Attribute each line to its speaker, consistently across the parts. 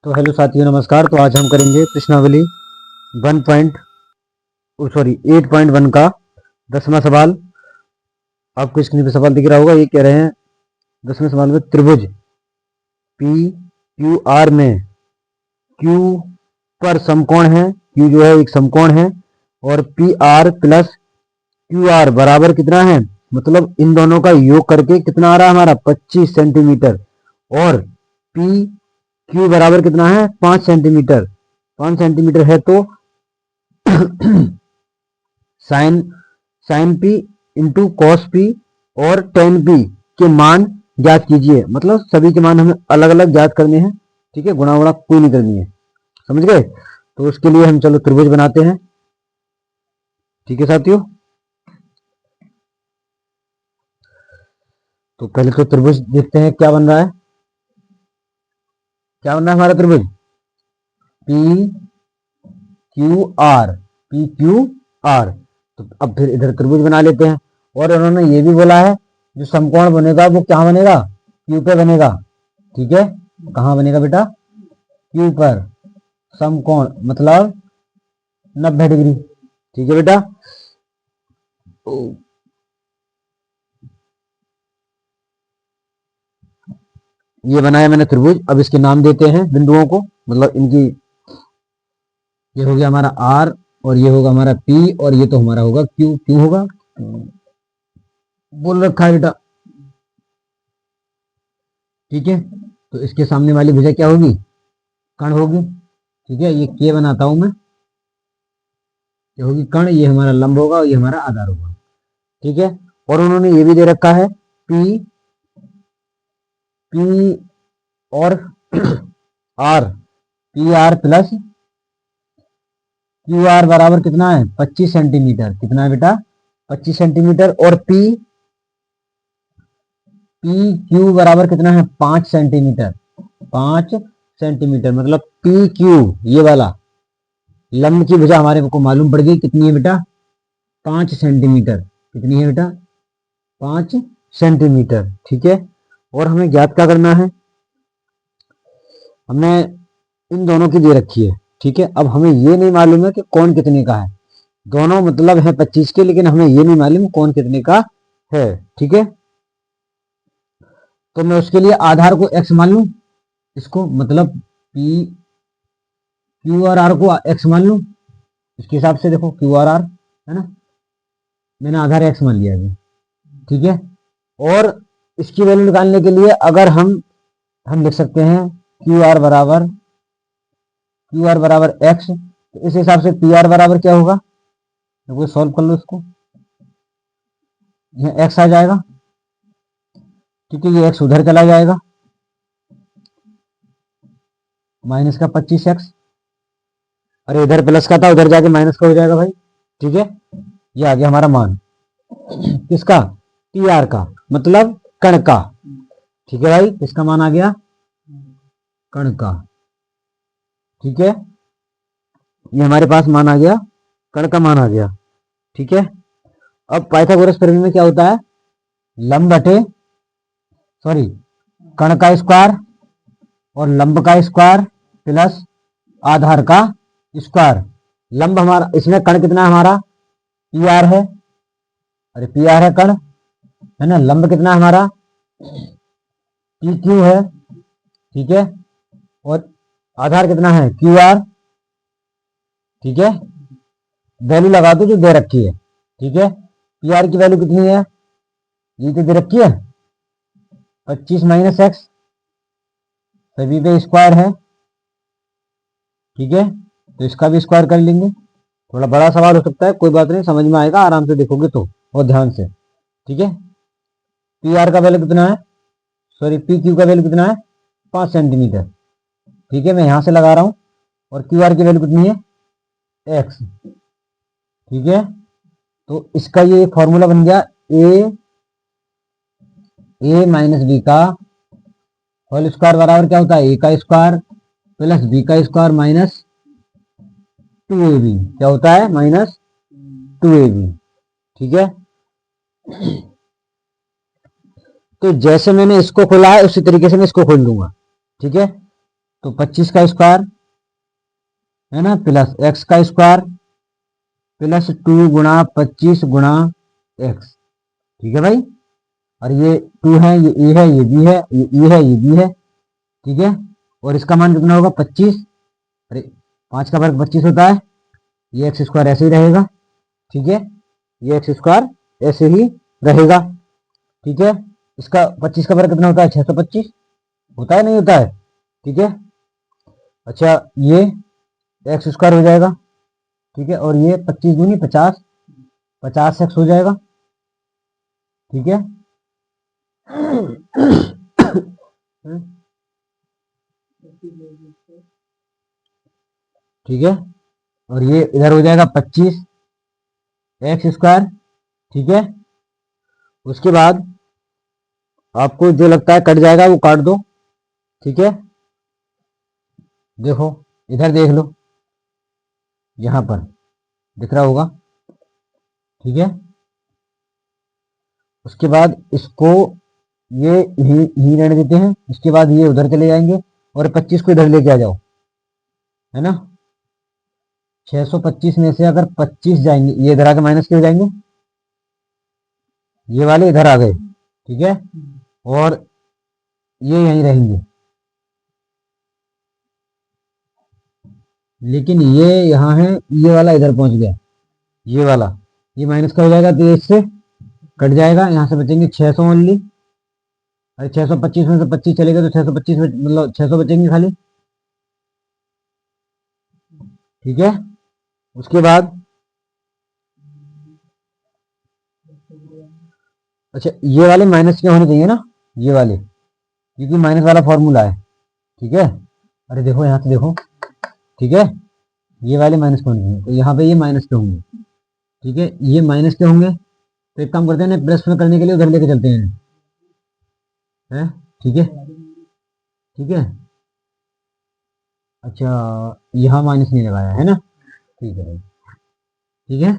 Speaker 1: तो हेलो साथियों, नमस्कार। तो आज हम करेंगे प्रश्नावली 8.1 का 10वां सवाल। आपको स्क्रीन पे सवाल दिख रहा होगा। ये कह रहे हैं 10वें सवाल में त्रिभुज पी क्यू आर में क्यू पर समकोण है। क्यू जो है एक समकोण है और P R plus Q R बराबर कितना है, मतलब इन दोनों का योग करके कितना आ रहा है हमारा 25 सेंटीमीटर। और पी क्यू बराबर कितना है 5 सेंटीमीटर। 5 सेंटीमीटर है तो sine sine P into cos P और टेन पी के मान ज्ञात कीजिए। मतलब सभी के मान हमें अलग अलग ज्ञात करने हैं, ठीक है। गुणा गुणा कोई नहीं करनी है, समझ गए। तो उसके लिए हम चलो त्रिभुज बनाते हैं, ठीक है साथियों। तो पहले तो त्रिभुज देखते हैं क्या बन रहा है। क्या बन रहा है हमारा त्रिभुज पी क्यू आर। तो अब फिर इधर त्रिभुज बना लेते हैं। और उन्होंने ये भी बोला है जो समकोण बनेगा वो क्या बनेगा, क्यू पे बनेगा, ठीक है। कहाँ बनेगा बेटा, क्यू पर समकोण, मतलब 90 डिग्री, ठीक है बेटा। ये बनाया मैंने त्रिभुज। अब इसके नाम देते हैं बिंदुओं को, मतलब इनकी, ये हो गया हमारा आर और ये होगा हमारा पी और ये तो हमारा होगा क्यू। क्यू होगा, बोल रखा है बेटा, ठीक है। तो इसके सामने वाली भुजा क्या होगी, कर्ण होगी, ठीक है। ये के बनाता हूं मैं, ये होगी कर्ण, ये हमारा लंब होगा और ये हमारा आधार होगा, ठीक है। और उन्होंने ये भी दे रखा है पी और R, P R plus Q R बराबर कितना है 25 सेंटीमीटर। कितना है बेटा 25 सेंटीमीटर। और पी क्यू बराबर कितना है 5 सेंटीमीटर। 5 सेंटीमीटर मतलब पी क्यू, ये वाला लंब की भुजा हमारे को मालूम पड़ गई कितनी है बेटा 5 सेंटीमीटर। कितनी है बेटा 5 सेंटीमीटर, ठीक है। और हमें ज्ञात क्या करना है, हमने इन दोनों की दे रखी है, ठीक है। अब हमें ये नहीं मालूम है कि कौन कितने का है। दोनों मतलब है 25 के, लेकिन हमें ये नहीं मालूम कौन कितने का है, ठीक है। तो मैं उसके लिए आधार को x मान लूं, इसको मतलब पी क्यू और आर को x मान लूं। इसके हिसाब से देखो क्यू आर आर है ना, मैंने आधार x मान लिया अभी, ठीक है। और इसकी वैल्यू निकालने के लिए अगर हम लिख सकते हैं क्यू आर बराबर x, तो इस हिसाब से पी आर बराबर क्या होगा, देखो सॉल्व कर लो इसको, यहाँ x आ जाएगा, ठीक है। ये x उधर चला जाएगा, माइनस का 25x, अरे इधर प्लस का था उधर जाके माइनस का हो जाएगा भाई, ठीक है। ये आ गया हमारा मान किसका, पी आर का, मतलब कण का, ठीक है भाई। किसका मान आ गया, कण का, ठीक है। ये हमारे पास मान आ गया, कण का मान आ गया, ठीक है। अब पाइथागोरस प्रमेय में क्या होता है, लंब बटे सॉरी कण का स्क्वायर और लंब का स्क्वायर प्लस आधार का स्क्वायर। लंब हमारा, इसमें कण कितना है हमारा पी आर है, अरे पी आर है कण, है ना। लंब कितना है हमारा पी क्यू है, ठीक है। और आधार कितना है क्यू आर, ठीक है। वैल्यू लगा दो जो दे रखी है, ठीक है। पी आर की वैल्यू कितनी है, ये तो दे रखी है 25 माइनस एक्स, सभी पे स्क्वायर है, ठीक है। तो इसका भी स्क्वायर कर लेंगे। थोड़ा बड़ा सवाल हो सकता है, कोई बात नहीं, समझ में आएगा आराम से देखोगे तो, और ध्यान से, ठीक है। पी आर का वैल्यू कितना है, सॉरी पी क्यू का वैल्यू कितना है 5 सेंटीमीटर, ठीक है। मैं यहां से लगा रहा हूं। और क्यू आर की वैल्यू कितनी है एक्स, ठीक है। तो इसका ये फॉर्मूला बन गया ए माइनस बी का होल स्क्वायर बराबर क्या होता है ए का स्क्वायर प्लस बी का स्क्वायर माइनस 2ab, क्या होता है माइनस 2ab, ठीक है। तो जैसे मैंने इसको खोला है उसी तरीके से मैं इसको खोल दूंगा, ठीक है। तो 25 का स्क्वायर है ना प्लस x का स्क्वायर प्लस 2 गुणा 25 गुणा x। ठीक है भाई, और ये 2 है, ये a है, ये b है, ये e है, ये b है। ठीक है, और इसका मान कितना होगा 25। अरे 5 का वर्ग 25 होता है, ये एक्स स्क्वायर ऐसे ही रहेगा। ठीक है, ये एक्स स्क्वायर ऐसे ही रहेगा। ठीक है, इसका 25 का वर्ग कितना होता है 625 होता है, नहीं होता है। ठीक है, अच्छा ये एक्स स्क्वायर हो जाएगा। ठीक है, और ये 25 दूनी 50, 50 एक्स हो जाएगा। ठीक है ठीक है, और ये इधर हो जाएगा 25 एक्स स्क्वायर। ठीक है, उसके बाद आपको जो लगता है कट जाएगा वो काट दो। ठीक है, देखो इधर देख लो, यहां पर दिख रहा होगा। ठीक है, उसके बाद इसको ये ही रहने देते हैं, इसके बाद ये उधर चले जाएंगे और 25 को इधर लेके आ जाओ, है ना। 625 में से अगर 25 जाएंगे, ये इधर आके माइनस के हो जाएंगे, ये वाले इधर आ गए। ठीक है, और ये यहीं रहेंगे, लेकिन ये यहाँ है, ये वाला इधर पहुंच गया, ये वाला, ये माइनस का हो जाएगा तो ये इससे कट जाएगा, यहाँ से बचेंगे 600 ओनली। अरे 625 में से 25 चलेगा तो 625 मतलब 600 बचेंगे खाली। ठीक है, उसके बाद अच्छा ये वाले माइनस के होने चाहिए ना, ये वाले, क्योंकि माइनस वाला फॉर्मूला है। ठीक है, अरे देखो यहाँ से देखो। ठीक है, ये वाले माइनस के होने चाहिए, तो यहाँ पे ये माइनस के होंगे। ठीक है, ये माइनस के होंगे, तो एक काम करते हैं ना, प्लस में करने के लिए उधर लेके चलते हैं, है। ठीक है, ठीक है, अच्छा यहाँ माइनस नहीं लगाया है ना, ठीक है भाई। ठीक है,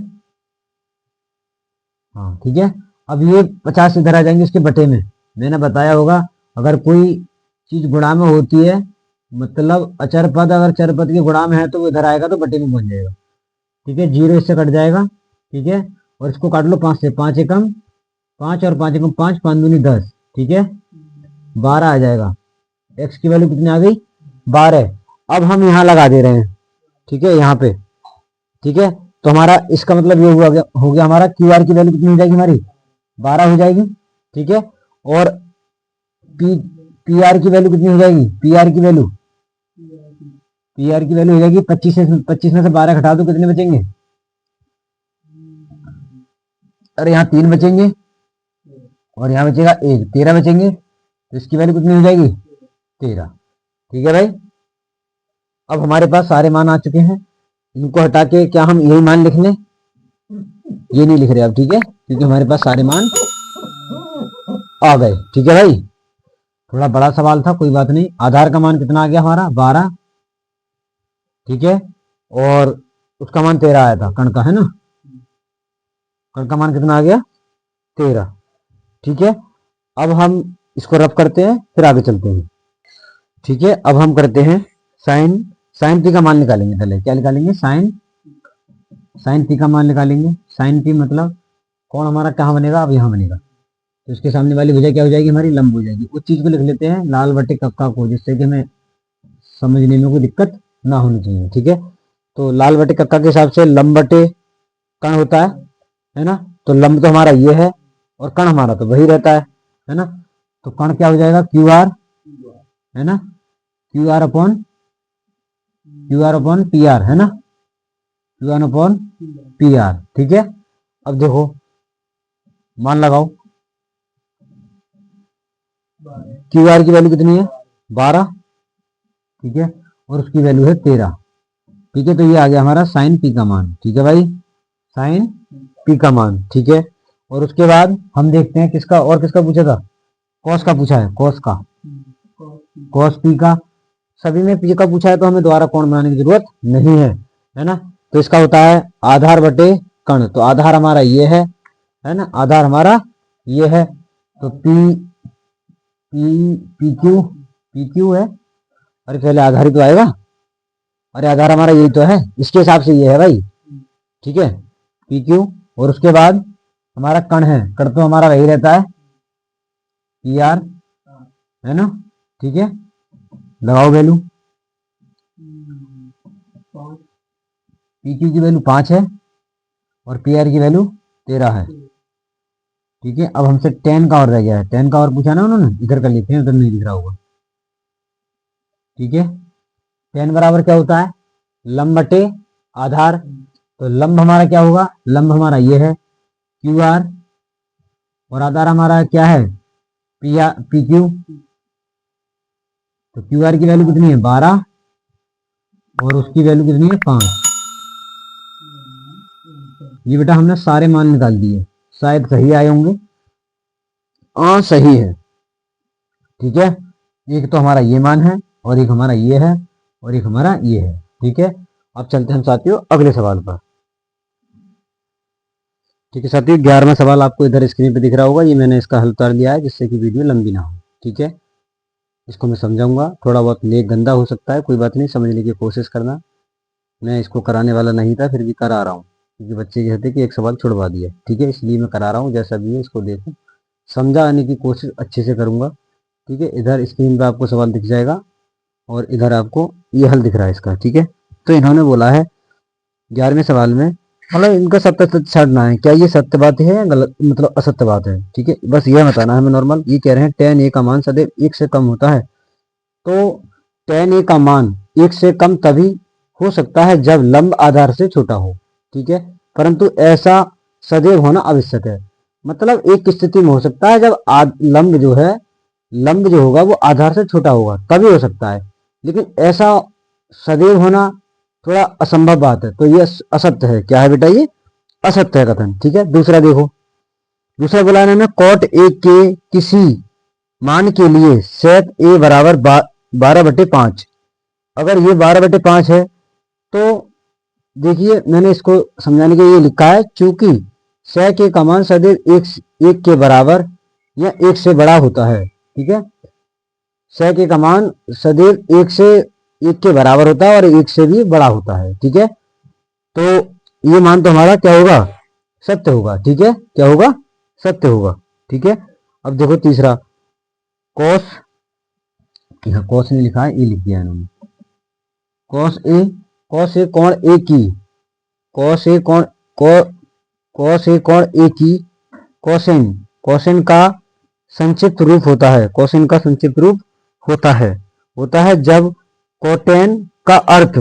Speaker 1: हाँ ठीक है, अब ये 50 इधर आ जाएंगे इसके बटे में। मैंने बताया होगा, अगर कोई चीज गुणा में होती है, मतलब अचर पद अगर चर पद के गुणा में है तो वो इधर आएगा तो बटे में पहुंच जाएगा। ठीक है, 0 इससे कट जाएगा। ठीक है, और इसको काट लो 5 से, 5 एकम 5 और 5 एकम 5, 5 दूनी 10। ठीक है, 12 आ जाएगा। एक्स की वैल्यू कितनी आ गई 12। अब हम यहाँ लगा दे रहे हैं। ठीक है, यहाँ पे। ठीक है, तो हमारा इसका मतलब ये हो गया हमारा क्यू आर की वैल्यू कितनी हो जाएगी हमारी 12 हो जाएगी। ठीक है, और पी पी आर की वैल्यू कितनी हो जाएगी, पी आर की वैल्यू हो जाएगी 25 में से 12 घटा दो, कितने बचेंगे। अरे यहाँ 3 बचेंगे और यहाँ बचेगा 1, 13 बचेंगे, तो इसकी वैल्यू कितनी हो जाएगी 13। ठीक है भाई, अब हमारे पास सारे मान आ चुके हैं, इनको हटा के क्या हम यही मान लिख लें, ये नहीं लिख रहे अब। ठीक है, क्योंकि हमारे पास सारे मान आ गए। ठीक है भाई, थोड़ा बड़ा सवाल था, कोई बात नहीं। आधार का मान कितना आ गया हमारा 12। ठीक है, और उसका मान 13 आया था, कण का, है ना। कण का मान कितना आ गया 13। ठीक है, अब हम इसको रफ करते हैं फिर आगे चलते हैं। ठीक है, अब हम करते हैं साइन साइन पी का मान निकालेंगे। पहले क्या निकालेंगे, साइन पी का मान निकालेंगे। साइन पी मतलब कौन हमारा कहाँ बनेगा, अब यहाँ बनेगा, तो इसके सामने वाली भुजा क्या हो जाएगी हमारी, लंब हो जाएगी। उस चीज को लिख लेते हैं लाल बटे कक्का को, जिससे कि हमें समझने में कोई दिक्कत ना होनी चाहिए। ठीक है, तो लाल बटे कक्का के हिसाब से लंब बटे कण होता है ना। तो लंब तो हमारा ये है और कण हमारा तो वही रहता है ना। तो कण क्या हो जाएगा क्यू आर, है ना, Q R upon P R, है ना, Q R upon P R. ठीक है, अब देखो मान लगाओ, क्यू आर की वैल्यू कितनी है 12। ठीक है, और उसकी वैल्यू है 13। ठीक है, तो ये आ गया हमारा साइन पी का मान। ठीक है भाई, साइन पी का मान। ठीक है, और उसके बाद हम देखते हैं किसका, और किसका पूछा था, कॉस का पूछा है, कॉस का, कॉस पी का। सभी में पी का पूछा है तो हमें दोबारा कोण बनाने की जरूरत नहीं है ना। तो इसका होता है आधार बटे कण, तो आधार हमारा ये है ना, आधार हमारा ये है, तो पी पी पी क्यू है, अरे पहले आधार ही तो आएगा। अरे आधार हमारा यही तो है, इसके हिसाब से ये है भाई, ठीक है, पी क्यू। और उसके बाद हमारा कण है, कण तो हमारा वही रहता है, पी आर, है ना, ठीक है। लगाओ वैल्यू, पी क्यू की वैल्यू 5 है और पी आर की वैल्यू 13 है, ठीक है। अब हमसे 10 का और रह गया है, 10 का और पूछा ना उन्होंने, इधर कर लेते हैं, उधर नहीं दिख रहा होगा, ठीक है। 10 बराबर क्या होता है, लंब बटे आधार। तो लंब हमारा क्या होगा, लंब हमारा ये है क्यू आर, और आधार हमारा क्या है, पी आर पी क्यू। तो क्यू आर की वैल्यू कितनी है, 12, और उसकी वैल्यू कितनी है, 5। ये बेटा हमने सारे मान निकाल दिए, शायद सही आए होंगे। हाँ सही है, ठीक है। एक तो हमारा ये मान है, और एक हमारा ये है, और एक हमारा ये है, ठीक है। अब चलते हैं हम साथियों अगले सवाल पर, ठीक है साथियों। 11वां सवाल आपको इधर स्क्रीन पे दिख रहा होगा, ये मैंने इसका हल उतार दिया है जिससे कि वीडियो लंबी ना हो, ठीक है। इसको मैं समझाऊंगा, थोड़ा बहुत लेख गंदा हो सकता है, कोई बात नहीं, समझने की कोशिश करना। मैं इसको कराने वाला नहीं था, फिर भी करा रहा हूँ, क्योंकि बच्चे कहते कि एक सवाल छुड़वा दिया, ठीक है, इसलिए मैं करा रहा हूँ। जैसा भी है इसको देखो, समझाने की कोशिश अच्छे से करूंगा, ठीक है। इधर स्क्रीन पे आपको सवाल दिख जाएगा, और इधर आपको ये हल दिख रहा है इसका, ठीक है। तो इन्होंने बोला है 11वें सवाल में, मतलब इनका सत्य तथ्य छाड़ना है, क्या ये सत्य बात है या गलत, मतलब असत्य बात है, ठीक है, बस यह बताना है हमें नॉर्मल। ये कह रहे हैं tan a का मान सदैव 1 से कम होता है। तो tan a का मान 1 से कम तभी हो सकता है जब लंब आधार से छोटा हो, ठीक है, परंतु ऐसा सदैव होना आवश्यक है। मतलब एक स्थिति में हो सकता है जब लंब जो है, लंब जो होगा वो आधार से छोटा होगा, तभी हो सकता है, लेकिन ऐसा सदैव होना थोड़ा असंभव बात है। तो ये असत्य है, क्या है बेटा, ये असत्य है कथन, ठीक है। दूसरा देखो, दूसरा बोला है ना, कॉट ए के किसी मान के लिए सेक ए बराबर 12/5। अगर ये 12/5 है, तो देखिए मैंने इसको समझाने के लिए लिखा है, चूंकि सेक ए का मान सदैव एक के बराबर या 1 से बड़ा होता है, ठीक है। सेक ए का मान सदैव 1 के बराबर होता है और 1 से भी बड़ा होता है, ठीक है। तो ये मान तो हमारा क्या होगा, सत्य होगा, ठीक है, क्या होगा, सत्य होगा, ठीक है। अब देखो तीसरा, कॉस, यहाँ कॉस नहीं लिखा है, ये लिख दिया इन्होंने, कॉस ए कोण ए की, कॉस ए कोण कॉस ए कोण ए की कोसेन, कोसेन का संक्षिप्त रूप होता है, कोसेन का संक्षिप्त रूप होता है जब कोटेन का अर्थ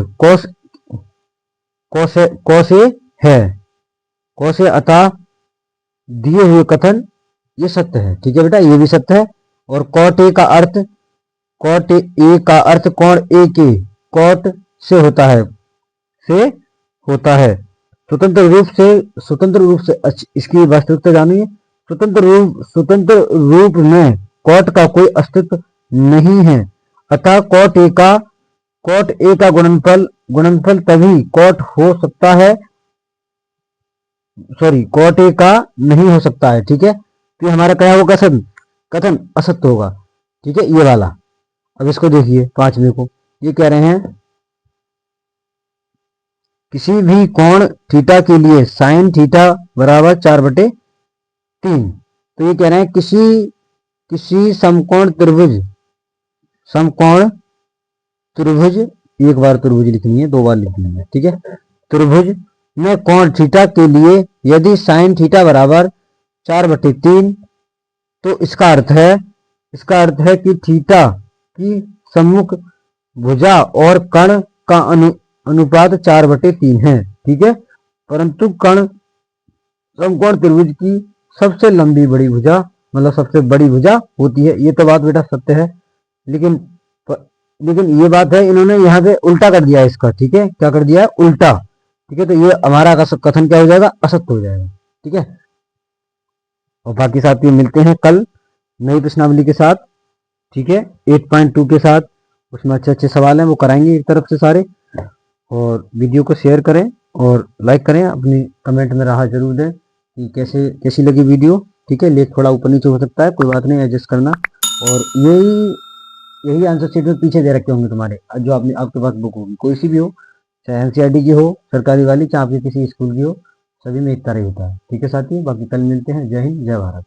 Speaker 1: कोसे है, कोसे अतः दिए हुए कथन ये सत्य है, ठीक है बेटा, ये भी सत्य है। और कॉट ए का अर्थ, कॉट ए का अर्थ कोण ए के कॉट से होता है, स्वतंत्र रूप से इसकी वास्तविकता जानिए, स्वतंत्र रूप में कॉट का कोई अस्तित्व नहीं है, अतः कॉट ए का गुणनफल तभी कॉट हो सकता है, सॉरी कॉट ए का नहीं हो सकता है, ठीक है। तो हमारा क्या होगा, कथन असत्य होगा, ठीक है, ये वाला। अब इसको देखिए 5वें को, ये कह रहे हैं किसी भी कोण थीटा के लिए साइन थीटा बराबर 4/3। तो ये कह रहे हैं किसी समकोण त्रिभुज, एक बार त्रिभुज लिखनी है, 2 बार लिखनी है, ठीक है। त्रिभुज में कोण थीटा के लिए यदि साइन थीटा बराबर 4/3, तो इसका अर्थ है कि थीटा की सम्मुख भुजा और कण का अनुपात 4/3 है, ठीक है। परंतु कण समकोण त्रिभुज की सबसे लंबी बड़ी भुजा, मतलब सबसे बड़ी भुजा होती है। ये तो बात बेटा सत्य है, लेकिन ये बात है, इन्होंने यहाँ पे उल्टा कर दिया इसका, ठीक है, क्या कर दिया है, उल्टा, ठीक है। तो ये हमारा कथन क्या हो जाएगा, असत्य हो जाएगा, ठीक है। और बाकी साथियों मिलते हैं कल नई प्रश्नावली के साथ, ठीक है, 8.2 के साथ। उसमें अच्छे सवाल हैं, वो कराएंगे एक तरफ से सारे। और वीडियो को शेयर करें और लाइक करें, अपनी कमेंट में राह जरूर दें कि कैसी लगी वीडियो, ठीक है। लेख थोड़ा ऊपर नीचे हो सकता है, कोई बात नहीं, एडजस्ट करना। और यही यही आंसर शीट में पीछे दे रखे होंगे तुम्हारे, जो आपने आपके पास बुक होगी, कोई सी भी हो, चाहे एनसीईआरटी की हो, सरकारी वाली, चाहे आपके किसी स्कूल की हो, सभी में एक तरह ही होता है। ठीक है साथियों, बाकी कल मिलते हैं। जय हिंद, जय भारत।